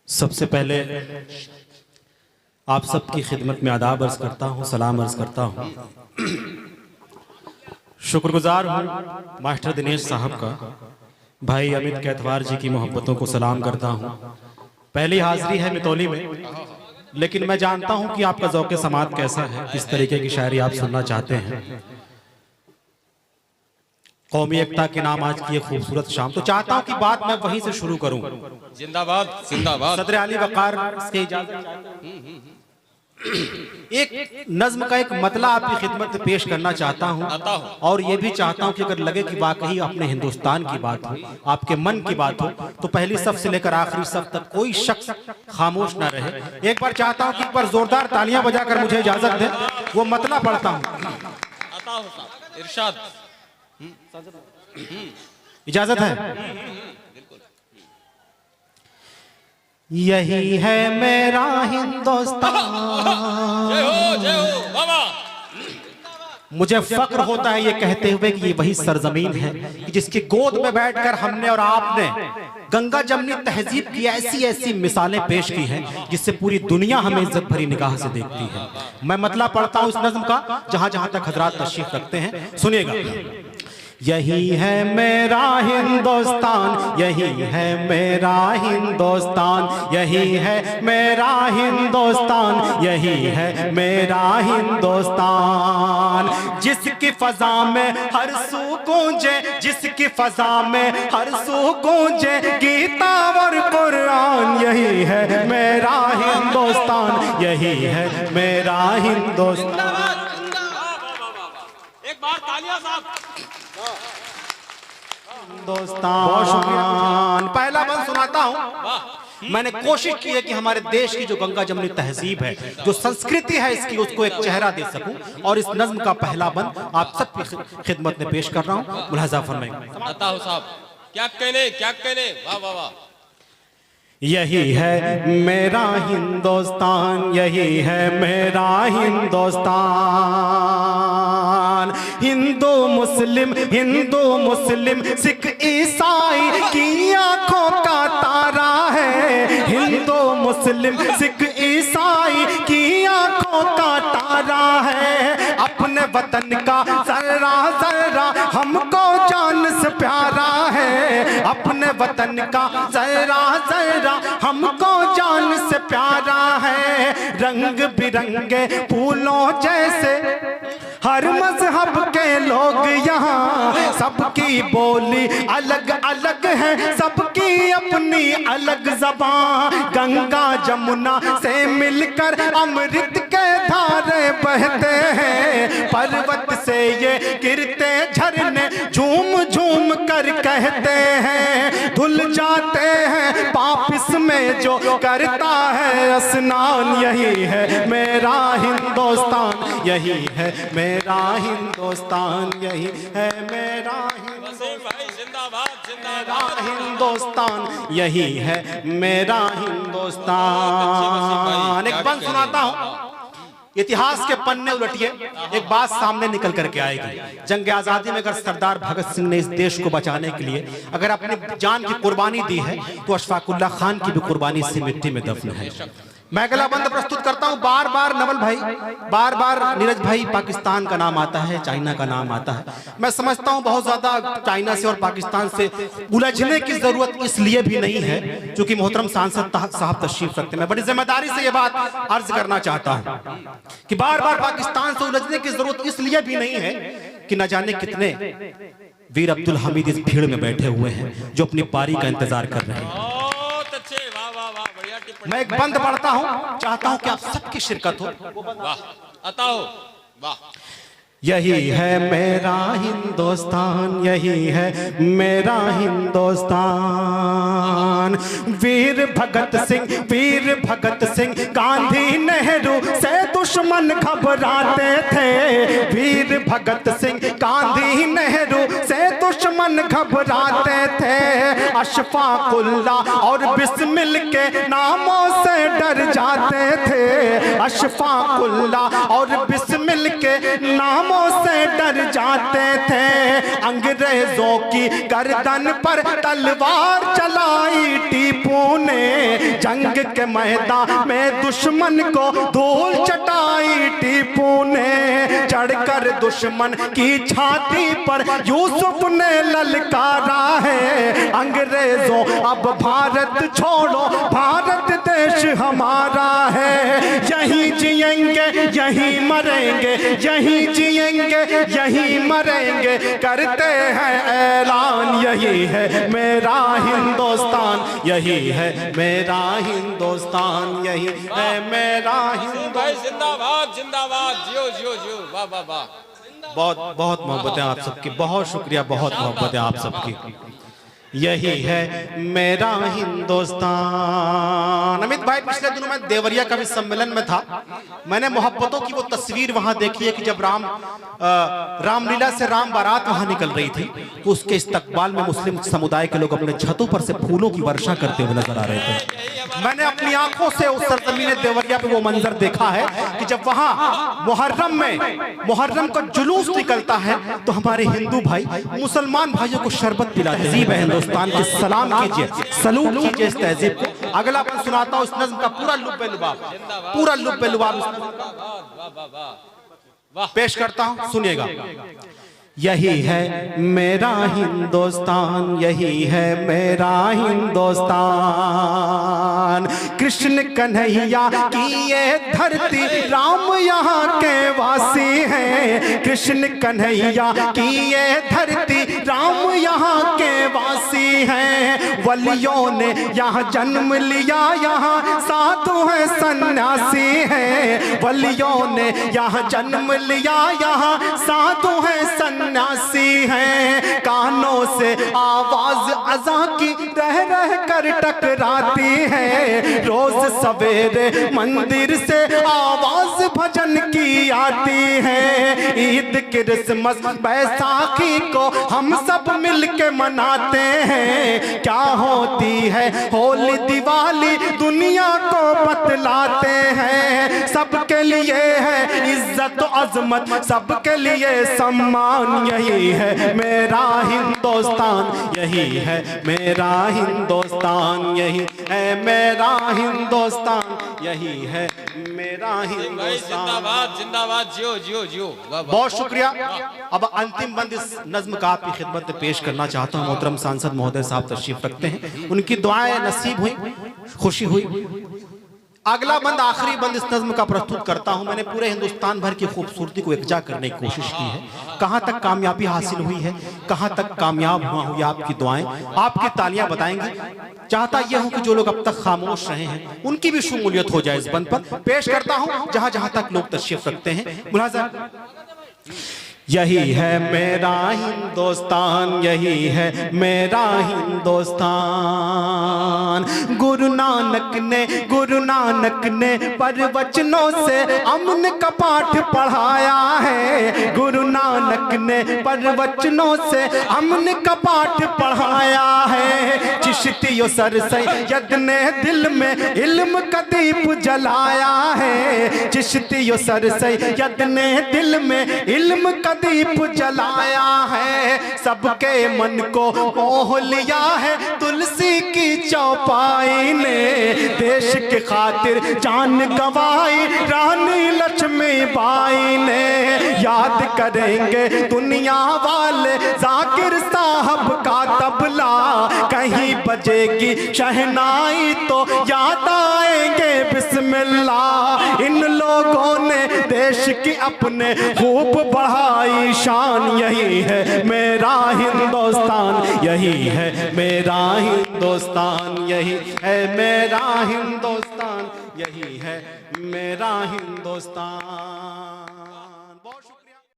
सबसे पहले आप सबकी खिदमत में आदाब अर्ज़ करता हूँ, सलाम अर्ज़ करता हूँ। शुक्रगुजार हूँ मास्टर दिनेश साहब का, भाई अमित कैथवार जी की मोहब्बतों को सलाम करता हूँ। पहली हाज़िरी है मितौली में, लेकिन मैं जानता हूँ कि आपका ज़ौक़े समात कैसा है, किस तरीके की शायरी आप सुनना चाहते हैं। कौमी एकता के नाम आज की ये खूबसूरत शाम, तो चाहता हूँ कि बात मैं वहीं से शुरू करूँ। जिंदाबाद जिंदाबाद। सदर आली वक़ार से इजाज़त, एक नज्म का एक मतला आपकी खिदमत में पेश करना चाहता हूँ, और ये भी चाहता हूँ कि अगर लगे कि वाकई अपने हिंदुस्तान की बात हो, आपके मन की बात हो, तो पहली सफ से लेकर आखिरी सफ तक कोई शख्स खामोश ना रहे। एक बार चाहता हूँ कि एक बार जोरदार तालियां बजाकर मुझे इजाजत दे, वो मतला पढ़ता हूँ। इरशाद, इजाजत है? यही है मेरा हिंदुस्तान, जय हो जय हो बाबा। मुझे फक्र होता है ये कहते हुए कि ये वही सरजमीन है कि जिसकी गोद में बैठकर हमने और आपने गंगा जमनी तहजीब की ऐसी ऐसी मिसालें पेश की हैं जिससे पूरी दुनिया हमें इज्जत भरी निगाह से देखती है। मैं मतला पढ़ता हूं उस नज्म का जहां जहां तक हजरात तशरीफ रखते हैं, सुनिएगा। यही है मेरा हिंदुस्तान, यही है मेरा हिंदुस्तान, यही है मेरा हिंदुस्तान, यही है मेरा हिंदुस्तान, जिसकी फजा में हर सू गूंजे, जिसकी फजा में हर सू गूंजे गीता और कुरान, यही है मेरा हिंदुस्तान, यही है मेरा हिंदुस्तान। एक बार तालियां साहब। हिंदुस्तान पहला बंद सुनाता हूं। मैंने कोशिश की है कि हमारे देश की जो गंगा जमनी तहजीब है, जो संस्कृति है इसकी, उसको एक चेहरा दे सकूं, और इस नज्म का पहला बंद आप सबकी खिदमत में पेश कर रहा हूं। मुलाहिजा फरमाइए। अता साहब, क्या कहने, वाह वाह वाह। यही है मेरा हिंदुस्तान, यही है मेरा हिंदुस्तान, हिंदू मुस्लिम सिख ईसाई की आंखों का तारा है, हिंदू मुस्लिम सिख ईसाई की आंखों का तारा है, अपने वतन का जर्रा जर्रा हमको जान से प्यारा है, अपने वतन का जर्रा जर्रा हमको जान से प्यारा है, रंग बिरंगे फूलों जैसे हर मजहब के लोग यहाँ, सबकी बोली अलग अलग है, सबकी अपनी अलग ज़बान, गंगा जमुना से मिलकर अमृत के धारे बहते हैं, पर्वत से ये गिरते झरने झूम झूम कर कहते हैं, धुल जाते हैं पाप इसमें जो करता है स्नान, यही है मेरा हिंदुस्तान, यही है मेरा हिंदुस्तान, यही है मेरा हिंदुस्तान, यही है मेरा हिंदुस्तान। एक बंद सुनाता हूं। इतिहास के पन्ने उलटिए, एक बात सामने निकल करके आएगी। जंग आजादी में अगर सरदार भगत सिंह ने इस देश को बचाने के लिए अगर अपनी जान की कुर्बानी दी है, तो अशफाकुल्लाह खान की भी कुर्बानी इसी मिट्टी में दफन है। मैं अगला बंद प्रस्तुत करता हूं। बार बार नवल भाई, बार बार नीरज भाई, पाकिस्तान का नाम आता है, चाइना का नाम आता है। मैं समझता हूं बहुत ज्यादा चाइना से और पाकिस्तान से उलझने की जरूरत इसलिए भी नहीं है क्योंकि मोहतरम सांसद साहब तशरीफ रखते हैं। मैं बड़ी जिम्मेदारी से यह बात अर्ज करना चाहता हूं कि बार बार पाकिस्तान से उलझने की जरूरत इसलिए भी नहीं है कि न जाने कितने वीर अब्दुल हमीद इस भीड़ में बैठे हुए हैं जो अपनी पारी का इंतजार कर रहे हैं। मैं एक बंद पढ़ता हूं, चाहता हूं कि आप सबकी शिरकत हो। वाह अता हो, वाह। यही है मेरा हिंदुस्तान, यही है मेरा हिंदुस्तान, वीर भगत सिंह गांधी नेहरू से दुश्मन घबराते थे, वीर भगत सिंह गांधी नेहरू से दुश्मन घबराते थे, अशफाकुल्लाह और बिस्मिल के नामों से डर जाते थे, अशफाकुल्लाह और बिस्मिल के नाम से डर जाते थे, अंग्रेजों की गर्दन पर तलवार चलाई टीपू ने, जंग के मैदान में दुश्मन को धूल चटाई टीपू ने, चढ़कर दुश्मन की छाती पर यूसुफ ने ललकारा है, अंग्रेजों अब भारत छोड़ो, भारत देश हमारा है। यहीं जिएंगे यहीं मरेंगे, यहीं जिएंगे यहीं मरेंगे, करते हैं ऐलान, यही है मेरा हिंदुस्तान, यही है मेरा हिंदुस्तान, यही है मेरा हिंदुस्तान। भाई जिंदाबाद जिंदाबाद, जियो जियो जियो, वाह वाह वाह। बहुत बहुत मोहब्बतें आप सबकी, बहुत शुक्रिया, बहुत मोहब्बतें आप सबकी। यही है मेरा हिंदुस्तान। अमित भाई, पिछले दिनों मैं देवरिया का भी सम्मेलन में था, मैंने मोहब्बतों की वो तस्वीर वहां देखी है कि जब रामलीला से राम बारात वहां निकल रही थी, तो उसके इस्तकबाल में मुस्लिम समुदाय के लोग अपने छतों पर से फूलों की वर्षा करते हुए नजर आ रहे थे। मैंने अपनी आंखों से उस सरजमीन देवरिया पे वो मंजर देखा है कि जब वहां मुहर्रम का जुलूस निकलता है तो हमारे हिंदू भाई मुसलमान भाइयों को शरबत पिलाते हैं। हिंदुस्तान के सलाम कीजिए, सलूट कीजिए इस तहजीब को। अगला मैं सुनाता हूं इस नज़्म का पूरा लुब्बे-लुबाब, पूरा लुब्बे-लुबाब पेश करता हूं, सुनिएगा। यही है मेरा हिंदुस्तान, यही है मेरा हिंदुस्तान, कृष्ण कन्हैया की ये धरती, राम यहाँ के वासी हैं, कृष्ण कन्हैया की ये धरती, राम यहाँ के वासी हैं, वलियों ने यहाँ जन्म लिया, यहाँ साधु है सन्यासी हैं, वलियों ने यहाँ जन्म लिया, यहाँ साधु है सन्यासी हैं, कानों से आवाज अज़ां की रह रह कर टकराती है, रोज सवेरे मंदिर से आवाज भजन की आती है, ईद क्रिसमस बैसाखी को हम सब मिलके मनाते हैं, क्या होती है होली दिवाली दुनिया को बतलाते हैं, सबके लिए है इज्जत अजमत, सबके लिए सम्मान, यही है मेरा हिंदुस्तान, यही है मेरा हिंदुस्तान, यही है मेरा हिंदुस्तान, यही है मेरा हिंदुस्तान। जिंदाबाद जिंदाबाद, जियो जियो जियो, बहुत शुक्रिया। अब अंतिम बंद इस नज्म का आपकी खिदमत में पेश करना चाहता हूं। मोहतरम सांसद महोदय साहब तशरीफ रखते हैं, उनकी दुआएं नसीब हुई, खुशी हुई। अगला बंद, आखिरी बंद इस नज्म का प्रस्तुत करता हूं। मैंने पूरे हिंदुस्तान भर की खूबसूरती को एकजा करने की कोशिश की है। कहां तक कामयाबी हासिल हुई है, कहां तक कामयाब हुआ हूं, आपकी दुआएं, आपकी तालियां बताएंगी। चाहता यह हूं कि जो लोग अब तक खामोश रहे हैं उनकी भी शमूलियत हो जाए। इस बंद पर पेश करता हूं जहां जहां तक लोग तशरीफ रखते हैं। मुलाजा, यही है मेरा हिंदुस्तान, यही है मेरा हिंदुस्तान, गुरु नानक ने प्रवचनों से अमन का पाठ पढ़ाया है, गुरु नानक ने प्रवचनों से अमन का पाठ पढ़ाया है, चिश्तियो सर सैयद ने दिल में इल्म का दीप जलाया है, चिश्तियो सर सैयद ने दिल में इल्म का दीप जलाया है, सबके मन को मोह लिया है तुलसी की चौपाई ने, देश के खातिर जान गंवाई रानी लक्ष्मीबाई ने, याद करेंगे दुनिया वाले जाकिर साहब का तबला, कहीं बजेगी शहनाई तो याद आएंगे बिस्मिल्लाह, इन लोगों ने देश की अपने खूब बढ़ाई शान, यही है मेरा हिंदुस्तान, यही है मेरा हिंदुस्तान, यही है मेरा हिंदुस्तान, यही है मेरा हिंदुस्तान।